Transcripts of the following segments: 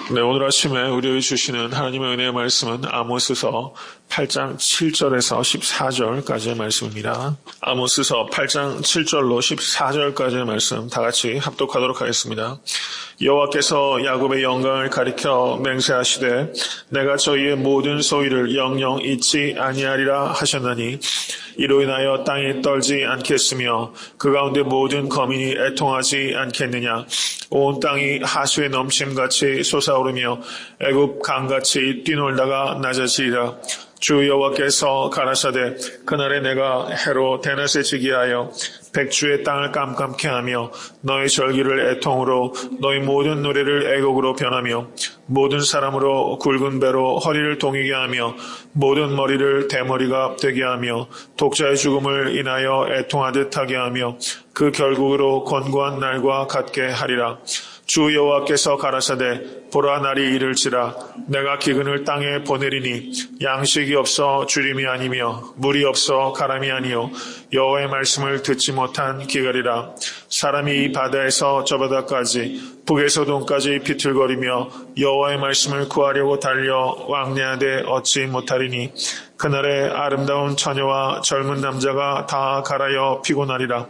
네, 오늘 아침에 우리에게 주시는 하나님의 은혜의 말씀은 아모스서 8장 7절에서 14절까지의 말씀입니다. 아모스서 8장 7절로 14절까지의 말씀 다 같이 합독하도록 하겠습니다. 여호와께서 야곱의 영광을 가리켜 맹세하시되 내가 저희의 모든 소유를 영영 잊지 아니하리라 하셨나니 이로 인하여 땅이 떨지 않겠으며 그 가운데 모든 거민이 애통하지 않겠느냐. 온 땅이 하수의 넘침같이 솟아오르며 애굽 강같이 뛰놀다가 낮아지리라. 주 여호와께서 가라사대 그날에 내가 해로 대낮에 지게 하여 백주의 땅을 깜깜케 하며 너희 절기를 애통으로 너희 모든 노래를 애곡으로 변하며 모든 사람으로 굵은 배로 허리를 동이게 하며 모든 머리를 대머리가 되게 하며 독자의 죽음을 인하여 애통하듯 하게 하며 그 결국으로 권고한 날과 같게 하리라. 주 여호와께서 가라사대 보라 날이 이를지라 내가 기근을 땅에 보내리니 양식이 없어 주림이 아니며 물이 없어 가람이 아니요 여호와의 말씀을 듣지 못한 기갈이라. 사람이 이 바다에서 저 바다까지 북에서 동까지 비틀거리며 여호와의 말씀을 구하려고 달려 왕래하되 얻지 못하리니 그날에 아름다운 처녀와 젊은 남자가 다 갈아여 피곤하리라.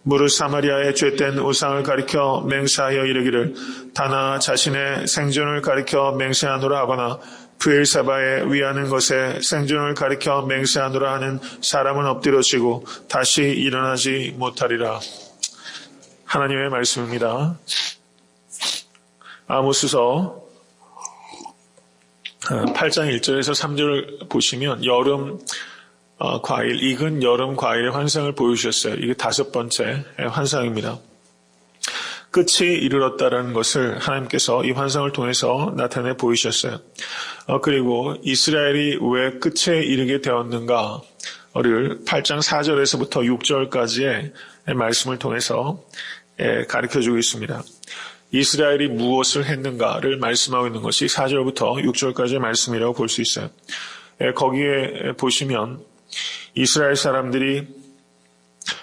무릇 사마리아의 죄된 우상을 가리켜 맹세하여 이르기를 다나 자신의 생존을 가리켜 맹세하노라 하거나 브엘세바에 위하는 것에 생존을 가리켜 맹세하노라 하는 사람은 엎드러지고 다시 일어나지 못하리라. 하나님의 말씀입니다. 아모스서 8장 1절에서 3절 보시면 여름 과일, 익은 여름 과일의 환상을 보여주셨어요. 이게 5번째 환상입니다. 끝이 이르렀다라는 것을 하나님께서 이 환상을 통해서 나타내 보이셨어요. 그리고 이스라엘이 왜 끝에 이르게 되었는가를 8장 4절에서부터 6절까지의 말씀을 통해서 가르쳐주고 있습니다. 이스라엘이 무엇을 했는가를 말씀하고 있는 것이 4절부터 6절까지의 말씀이라고 볼 수 있어요. 거기에 보시면 이스라엘 사람들이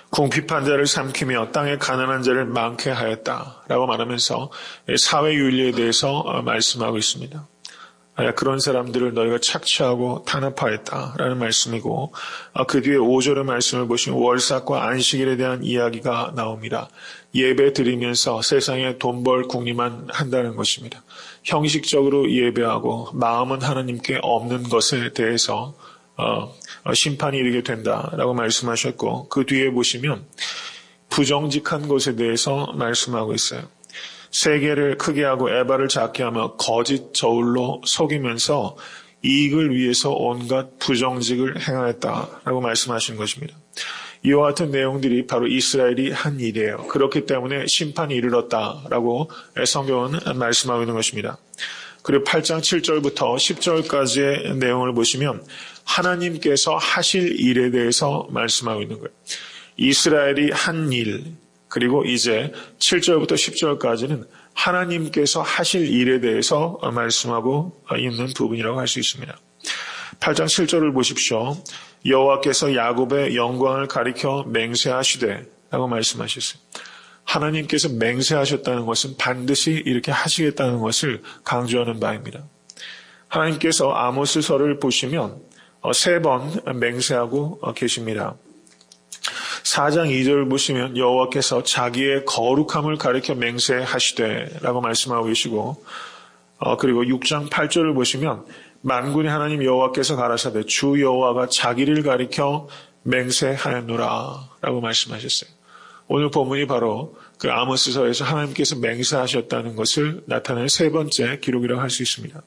궁핍한 자를 삼키며 땅에 가난한 자를 많게 하였다라고 말하면서 사회윤리에 대해서 말씀하고 있습니다. 그런 사람들을 너희가 착취하고 탄압하였다라는 말씀이고 그 뒤에 5절의 말씀을 보시면 월삭과 안식일에 대한 이야기가 나옵니다. 예배 드리면서 세상에 돈 벌 궁리만 한다는 것입니다. 형식적으로 예배하고 마음은 하나님께 없는 것에 대해서 심판이 이르게 된다라고 말씀하셨고 그 뒤에 보시면 부정직한 것에 대해서 말씀하고 있어요. 세계를 크게 하고 에바를 작게 하며 거짓 저울로 속이면서 이익을 위해서 온갖 부정직을 행하였다라고 말씀하신 것입니다. 이와 같은 내용들이 바로 이스라엘이 한 일이에요. 그렇기 때문에 심판이 이르렀다라고 성경은 말씀하고 있는 것입니다. 그리고 8장 7절부터 10절까지의 내용을 보시면 하나님께서 하실 일에 대해서 말씀하고 있는 거예요. 이스라엘이 한 일, 그리고 이제 7절부터 10절까지는 하나님께서 하실 일에 대해서 말씀하고 있는 부분이라고 할 수 있습니다. 8장 7절을 보십시오. 여호와께서 야곱의 영광을 가리켜 맹세하시되 라고 말씀하셨어요. 하나님께서 맹세하셨다는 것은 반드시 이렇게 하시겠다는 것을 강조하는 바입니다. 하나님께서 아모스서를 보시면 3번 맹세하고 계십니다. 4장 2절을 보시면 여호와께서 자기의 거룩함을 가리켜 맹세하시되 라고 말씀하고 계시고 그리고 6장 8절을 보시면 만군의 하나님 여호와께서 가라사대 주 여호와가 자기를 가리켜 맹세하였노라 라고 말씀하셨어요. 오늘 본문이 바로 그 아모스서에서 하나님께서 맹세하셨다는 것을 나타내는 3번째 기록이라고 할 수 있습니다.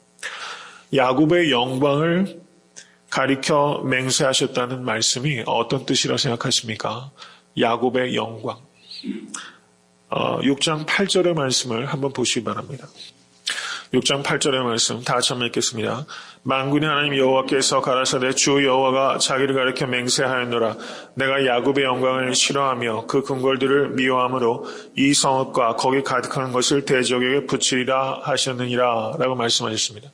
야곱의 영광을 가리켜 맹세하셨다는 말씀이 어떤 뜻이라고 생각하십니까? 야곱의 영광. 6장 8절의 말씀을 한번 보시기 바랍니다. 6장 8절의 말씀 다 같이 한번 읽겠습니다. 만군의 하나님 여호와께서 가라사대 주 여호와가 자기를 가리켜 맹세하였노라. 내가 야곱의 영광을 싫어하며 그 궁궐들을 미워함으로 이 성읍과 거기 가득한 것을 대적에게 붙이리라 하셨느니라 라고 말씀하셨습니다.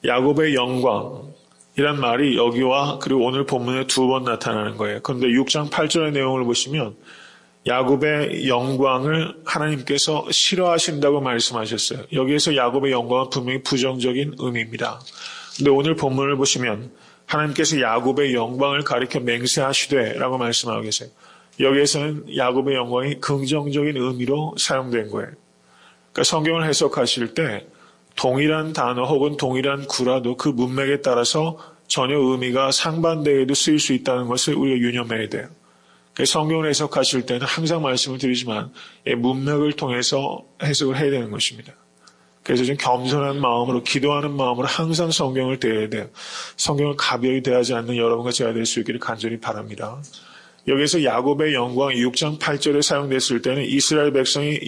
야곱의 영광이란 말이 여기와 그리고 오늘 본문에 2번 나타나는 거예요. 그런데 6장 8절의 내용을 보시면 야곱의 영광을 하나님께서 싫어하신다고 말씀하셨어요. 여기에서 야곱의 영광은 분명히 부정적인 의미입니다. 근데 오늘 본문을 보시면 하나님께서 야곱의 영광을 가리켜 맹세하시되 라고 말씀하고 계세요. 여기에서는 야곱의 영광이 긍정적인 의미로 사용된 거예요. 그러니까 성경을 해석하실 때 동일한 단어 혹은 동일한 구라도 그 문맥에 따라서 전혀 의미가 상반되게도 쓰일 수 있다는 것을 우리가 유념해야 돼요. 성경을 해석하실 때는 항상 말씀을 드리지만 문맥을 통해서 해석을 해야 되는 것입니다. 그래서 좀 겸손한 마음으로 기도하는 마음으로 항상 성경을 대해야 돼요. 성경을 가벼이 대하지 않는 여러분과 제가 될 수 있기를 간절히 바랍니다. 여기서 야곱의 영광 6장 8절에 사용됐을 때는 이스라엘 백성이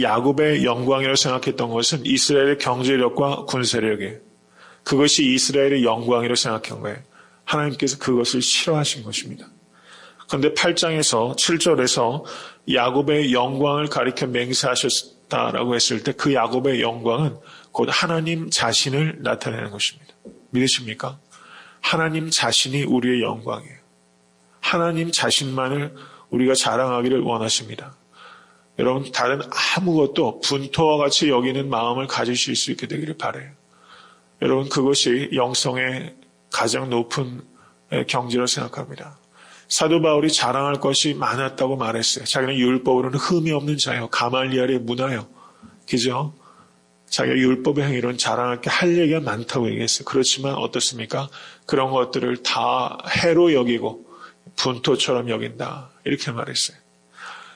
야곱의 영광이라고 생각했던 것은 이스라엘의 경제력과 군사력이에요. 그것이 이스라엘의 영광이라고 생각한 거예요. 하나님께서 그것을 싫어하신 것입니다. 그런데 8장에서 7절에서 야곱의 영광을 가리켜 맹세하셨다라고 했을 때 그 야곱의 영광은 곧 하나님 자신을 나타내는 것입니다. 믿으십니까? 하나님 자신이 우리의 영광이에요. 하나님 자신만을 우리가 자랑하기를 원하십니다. 여러분 다른 아무것도 분토와 같이 여기는 마음을 가지실 수 있게 되기를 바라요. 여러분 그것이 영성의 가장 높은 경지라고 생각합니다. 사도 바울이 자랑할 것이 많았다고 말했어요. 자기는 율법으로는 흠이 없는 자요. 가말리엘의 문화요. 그죠? 자기가 율법의 행위로는 자랑할 게 할 얘기가 많다고 얘기했어요. 그렇지만 어떻습니까? 그런 것들을 다 해로 여기고 분토처럼 여긴다. 이렇게 말했어요.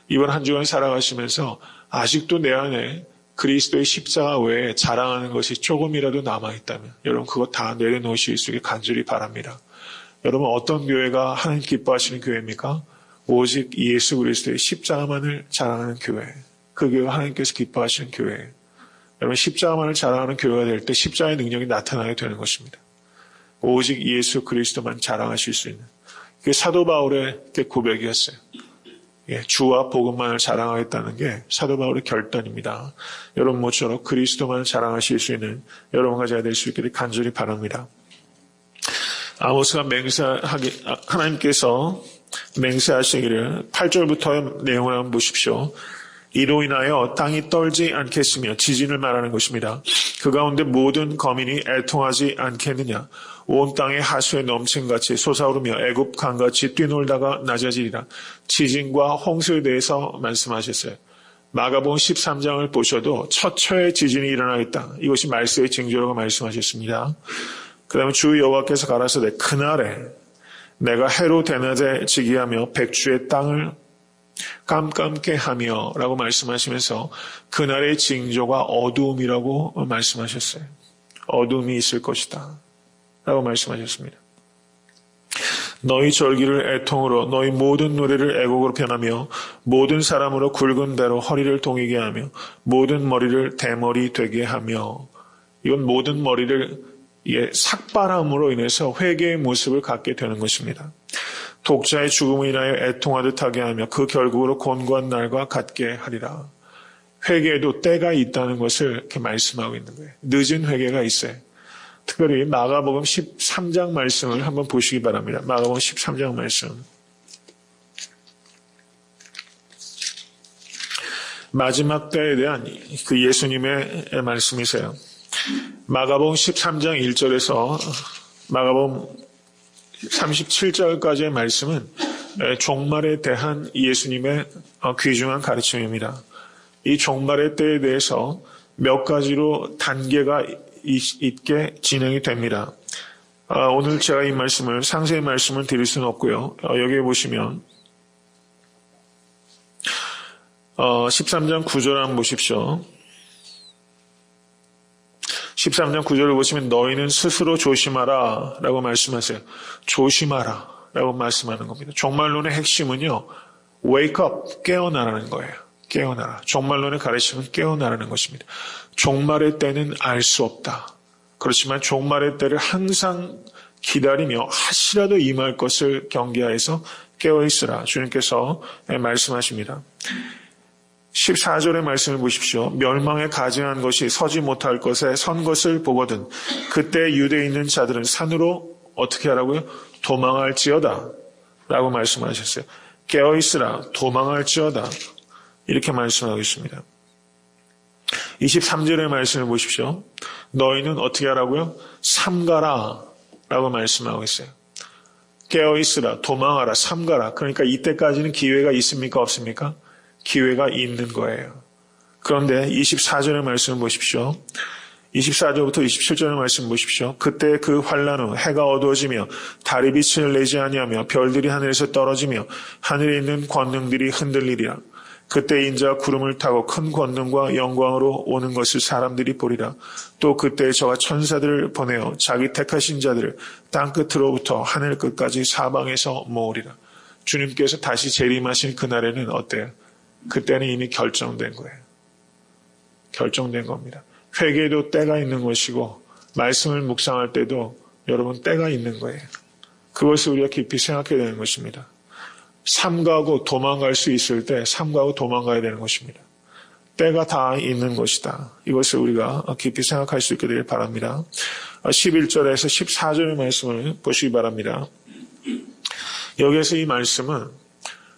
이번 한 주간 살아가시면서 아직도 내 안에 그리스도의 십자가 외에 자랑하는 것이 조금이라도 남아있다면 여러분 그거 다 내려놓으실 수 있게 간절히 바랍니다. 여러분 어떤 교회가 하나님 기뻐하시는 교회입니까? 오직 예수 그리스도의 십자가만을 자랑하는 교회. 그 교회가 하나님께서 기뻐하시는 교회예요. 여러분 십자가만을 자랑하는 교회가 될 때 십자가의 능력이 나타나게 되는 것입니다. 오직 예수 그리스도만 자랑하실 수 있는 그게 사도 바울의 고백이었어요. 주와 복음만을 자랑하겠다는 게 사도 바울의 결단입니다. 여러분 모처럼 그리스도만을 자랑하실 수 있는 여러분과 제가 될 수 있기를 간절히 바랍니다. 아모스가 하나님께서 맹세하시기를 8절부터의 내용을 한번 보십시오. 이로 인하여 땅이 떨지 않겠으며 지진을 말하는 것입니다. 그 가운데 모든 거민이 애통하지 않겠느냐. 온 땅의 하수에 넘친같이 솟아오르며 애굽 강같이 뛰놀다가 낮아지리라. 지진과 홍수에 대해서 말씀하셨어요. 마가복음 13장을 보셔도 처처의 지진이 일어나겠다. 이것이 말세의 징조라고 말씀하셨습니다. 그 다음에 주 여호와께서 가라사대 그날에 내가 해로 대낮에 지기하며 백주의 땅을 깜깜게 하며 라고 말씀하시면서 그날의 징조가 어두움이라고 말씀하셨어요. 어두움이 있을 것이다 라고 말씀하셨습니다. 너희 절기를 애통으로 너희 모든 노래를 애곡으로 변하며 모든 사람으로 굵은 대로 허리를 동이게 하며 모든 머리를 대머리 되게 하며 이건 모든 머리를 삭발함으로 인해서 회개의 모습을 갖게 되는 것입니다. 독자의 죽음을 인하여 애통하듯 하게 하며 그 결국으로 곤고한 날과 같게 하리라. 회개에도 때가 있다는 것을 이렇게 말씀하고 있는 거예요. 늦은 회개가 있어요. 특별히 마가복음 13장 말씀을 한번 보시기 바랍니다. 마가복음 13장 말씀. 마지막 때에 대한 그 예수님의 말씀이세요. 마가복음 13장 1절에서 마가복음 37절까지의 말씀은 종말에 대한 예수님의 귀중한 가르침입니다. 이 종말의 때에 대해서 몇 가지로 단계가 있게 진행이 됩니다. 오늘 제가 이 말씀을 상세히 말씀을 드릴 수는 없고요. 여기에 보시면 13장 9절 한번 보십시오. 13장 9절을 보시면 너희는 스스로 조심하라 라고 말씀하세요. 조심하라 라고 말씀하는 겁니다. 종말론의 핵심은요. wake up, 깨어나라는 거예요. 깨어나라. 종말론의 가르침은 깨어나라는 것입니다. 종말의 때는 알 수 없다. 그렇지만 종말의 때를 항상 기다리며 하시라도 임할 것을 경계하여서 깨어있으라. 주님께서 말씀하십니다. 14절의 말씀을 보십시오. 멸망에 가증한 것이 서지 못할 것에 선 것을 보거든 그때 유대에 있는 자들은 산으로 어떻게 하라고요? 도망할지어다. 라고 말씀하셨어요. 깨어있으라 도망할지어다 이렇게 말씀하고 있습니다. 23절의 말씀을 보십시오. 너희는 어떻게 하라고요? 삼가라 라고 말씀하고 있어요. 깨어있으라 도망하라 삼가라. 그러니까 이때까지는 기회가 있습니까 없습니까? 기회가 있는 거예요. 그런데 24절의 말씀을 보십시오. 24절부터 27절의 말씀 보십시오. 그때 그 환난 후 해가 어두워지며 달이 빛을 내지 아니하며 별들이 하늘에서 떨어지며 하늘에 있는 권능들이 흔들리리라. 그때 인자가 구름을 타고 큰 권능과 영광으로 오는 것을 사람들이 보리라. 또 그때 저가 천사들을 보내어 자기 택하신 자들을 땅끝으로부터 하늘 끝까지 사방에서 모으리라. 주님께서 다시 재림하신 그날에는 어때요? 그때는 이미 결정된 거예요. 결정된 겁니다. 회개에도 때가 있는 것이고 말씀을 묵상할 때도 여러분 때가 있는 거예요. 그것을 우리가 깊이 생각해야 되는 것입니다. 삼가고 도망갈 수 있을 때 삼가고 도망가야 되는 것입니다. 때가 다 있는 것이다. 이것을 우리가 깊이 생각할 수 있게 되길 바랍니다. 11절에서 14절의 말씀을 보시기 바랍니다. 여기에서 이 말씀은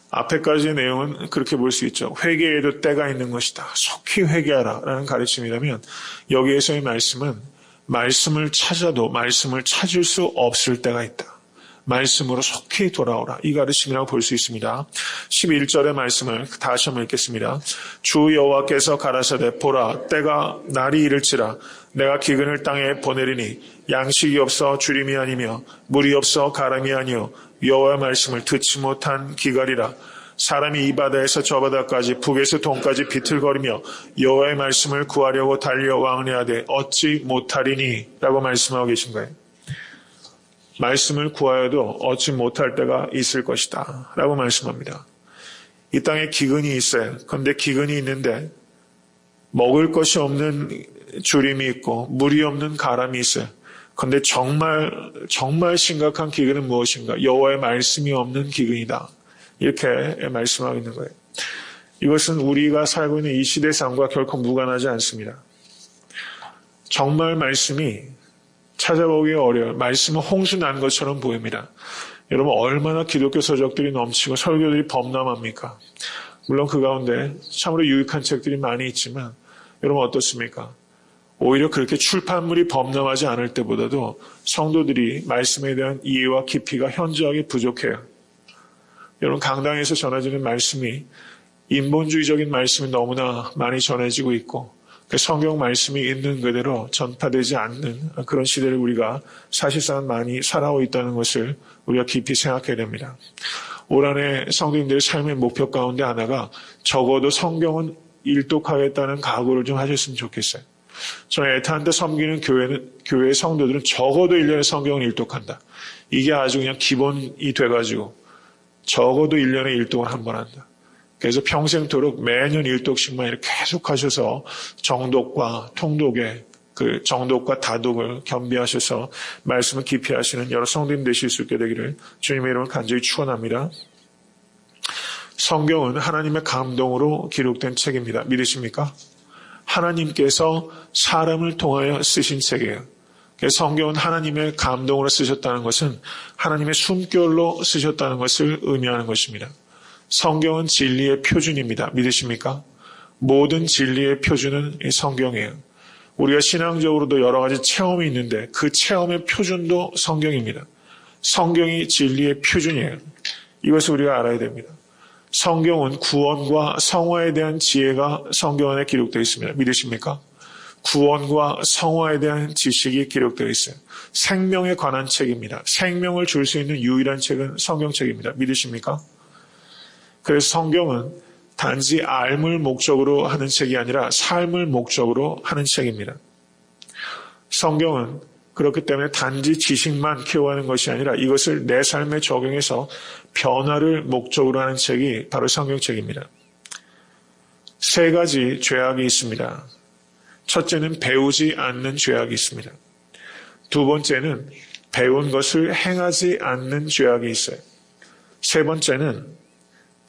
앞에까지의 내용은 그렇게 볼 수 있죠. 회개에도 때가 있는 것이다. 속히 회개하라 라는 가르침이라면 여기에서의 말씀은 말씀을 찾아도 말씀을 찾을 수 없을 때가 있다. 말씀으로 속히 돌아오라. 이 가르침이라고 볼 수 있습니다. 11절의 말씀을 다시 한번 읽겠습니다. 주 여호와께서 가라사대 보라 때가 날이 이를지라 내가 기근을 땅에 보내리니 양식이 없어 주림이 아니며 물이 없어 가람이 아니요 여호와의 말씀을 듣지 못한 기갈이라. 사람이 이 바다에서 저 바다까지 북에서 동까지 비틀거리며 여호와의 말씀을 구하려고 달려 왕래하되 얻지 못하리니 라고 말씀하고 계신 거예요. 말씀을 구하여도 얻지 못할 때가 있을 것이다 라고 말씀합니다. 이 땅에 기근이 있어요. 그런데 기근이 있는데 먹을 것이 없는 주림이 있고 물이 없는 가람이 있어요. 그런데 정말 심각한 기근은 무엇인가? 여호와의 말씀이 없는 기근이다. 이렇게 말씀하고 있는 거예요. 이것은 우리가 살고 있는 이 시대의 삶과 결코 무관하지 않습니다. 정말 말씀이 찾아보기 어려워요. 말씀은 홍수 난 것처럼 보입니다. 여러분 얼마나 기독교 서적들이 넘치고 설교들이 범람합니까? 물론 그 가운데 참으로 유익한 책들이 많이 있지만 여러분 어떻습니까? 오히려 그렇게 출판물이 범람하지 않을 때보다도 성도들이 말씀에 대한 이해와 깊이가 현저하게 부족해요. 여러분 강당에서 전해지는 말씀이 인본주의적인 말씀이 너무나 많이 전해지고 있고 성경 말씀이 있는 그대로 전파되지 않는 그런 시대를 우리가 사실상 많이 살아오고 있다는 것을 우리가 깊이 생각해야 됩니다. 올 한해 성도님들의 삶의 목표 가운데 하나가 적어도 성경은 일독하겠다는 각오를 좀 하셨으면 좋겠어요. 저는 애타한테 섬기는 교회 성도들은 적어도 1년에 성경을 일독한다. 이게 아주 그냥 기본이 돼가지고 적어도 1년에 일독을 한 번 한다. 그래서 평생토록 매년 일독씩만 이렇게 계속 하셔서 정독과 통독의 그 정독과 다독을 겸비하셔서 말씀을 깊이 하시는 여러 성도님 되실 수 있게 되기를 주님의 이름으로 간절히 축원합니다. 성경은 하나님의 감동으로 기록된 책입니다. 믿으십니까? 하나님께서 사람을 통하여 쓰신 책이에요. 성경은 하나님의 감동으로 쓰셨다는 것은 하나님의 숨결로 쓰셨다는 것을 의미하는 것입니다. 성경은 진리의 표준입니다. 믿으십니까? 모든 진리의 표준은 이 성경이에요. 우리가 신앙적으로도 여러 가지 체험이 있는데 그 체험의 표준도 성경입니다. 성경이 진리의 표준이에요. 이것을 우리가 알아야 됩니다. 성경은 구원과 성화에 대한 지혜가 성경 안에 기록되어 있습니다. 믿으십니까? 구원과 성화에 대한 지식이 기록되어 있어요. 생명에 관한 책입니다. 생명을 줄 수 있는 유일한 책은 성경책입니다. 믿으십니까? 그래서 성경은 단지 알물 목적으로 하는 책이 아니라 삶을 목적으로 하는 책입니다. 성경은 그렇기 때문에 단지 지식만 키워가는 것이 아니라 이것을 내 삶에 적용해서 변화를 목적으로 하는 책이 바로 성경책입니다. 세 가지 죄악이 있습니다. 첫째는 배우지 않는 죄악이 있습니다. 두 번째는 배운 것을 행하지 않는 죄악이 있어요. 세 번째는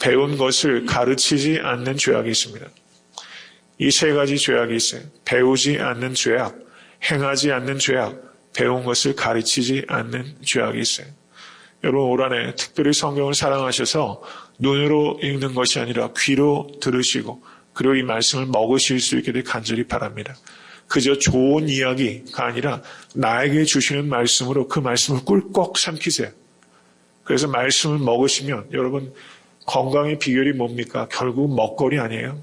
배운 것을 가르치지 않는 죄악이 있습니다. 이 세 가지 죄악이 있어요. 배우지 않는 죄악, 행하지 않는 죄악, 배운 것을 가르치지 않는 죄악이 있어요. 여러분 올 한해 특별히 성경을 사랑하셔서 눈으로 읽는 것이 아니라 귀로 들으시고 그리고 이 말씀을 먹으실 수 있게 되길 간절히 바랍니다. 그저 좋은 이야기가 아니라 나에게 주시는 말씀으로 그 말씀을 꿀꺽 삼키세요. 그래서 말씀을 먹으시면 여러분 건강의 비결이 뭡니까? 결국 먹거리 아니에요.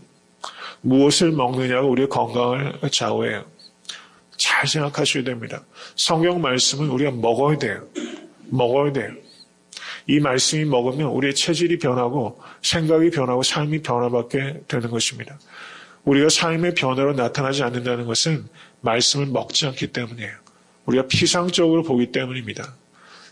무엇을 먹느냐가 우리의 건강을 좌우해요. 잘 생각하셔야 됩니다. 성경 말씀은 우리가 먹어야 돼요. 먹어야 돼요. 이 말씀이 먹으면 우리의 체질이 변하고 생각이 변하고 삶이 변화받게 되는 것입니다. 우리가 삶의 변화로 나타나지 않는다는 것은 말씀을 먹지 않기 때문이에요. 우리가 피상적으로 보기 때문입니다.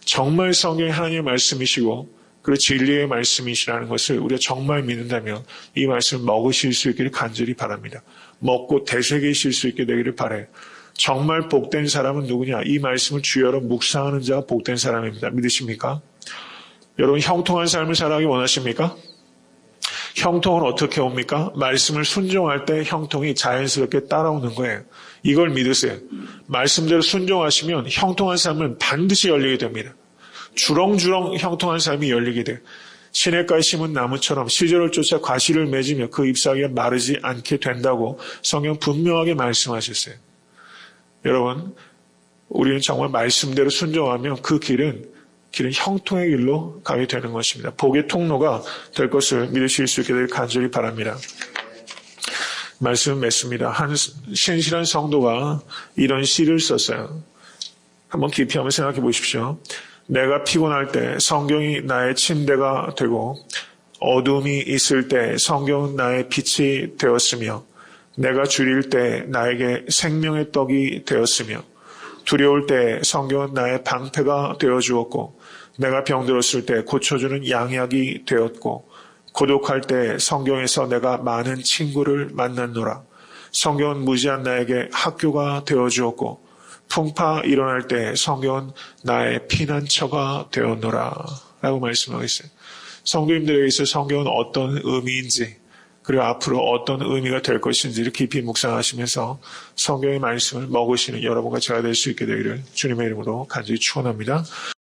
정말 성경이 하나님의 말씀이시고 그리고 진리의 말씀이시라는 것을 우리가 정말 믿는다면 이 말씀을 먹으실 수 있기를 간절히 바랍니다. 먹고 되새기실 수 있게 되기를 바라요. 정말 복된 사람은 누구냐? 이 말씀을 주여로 묵상하는 자가 복된 사람입니다. 믿으십니까? 여러분 형통한 삶을 살아가기 원하십니까? 형통은 어떻게 옵니까? 말씀을 순종할 때 형통이 자연스럽게 따라오는 거예요. 이걸 믿으세요. 말씀대로 순종하시면 형통한 삶은 반드시 열리게 됩니다. 주렁주렁 형통한 삶이 열리게 돼요. 시냇가에 심은 나무처럼 시절을 쫓아 과실을 맺으며 그 잎사귀가 마르지 않게 된다고 성경 분명하게 말씀하셨어요. 여러분, 우리는 정말 말씀대로 순종하면 그 길은 형통의 길로 가게 되는 것입니다. 복의 통로가 될 것을 믿으실 수 있게 될 간절히 바랍니다. 말씀을 맺습니다. 한 신실한 성도가 이런 시를 썼어요. 한번 깊이 한번 생각해 보십시오. 내가 피곤할 때 성경이 나의 침대가 되고 어둠이 있을 때 성경은 나의 빛이 되었으며 내가 줄일 때 나에게 생명의 떡이 되었으며 두려울 때 성경은 나의 방패가 되어주었고 내가 병들었을 때 고쳐주는 양약이 되었고 고독할 때 성경에서 내가 많은 친구를 만났노라. 성경은 무지한 나에게 학교가 되어주었고 풍파 일어날 때 성경은 나의 피난처가 되었노라 라고 말씀하고 있어요. 성도님들에게 있어 성경은 어떤 의미인지 그리고 앞으로 어떤 의미가 될 것인지를 깊이 묵상하시면서 성경의 말씀을 먹으시는 여러분과 제가 될 수 있게 되기를 주님의 이름으로 간절히 축원합니다.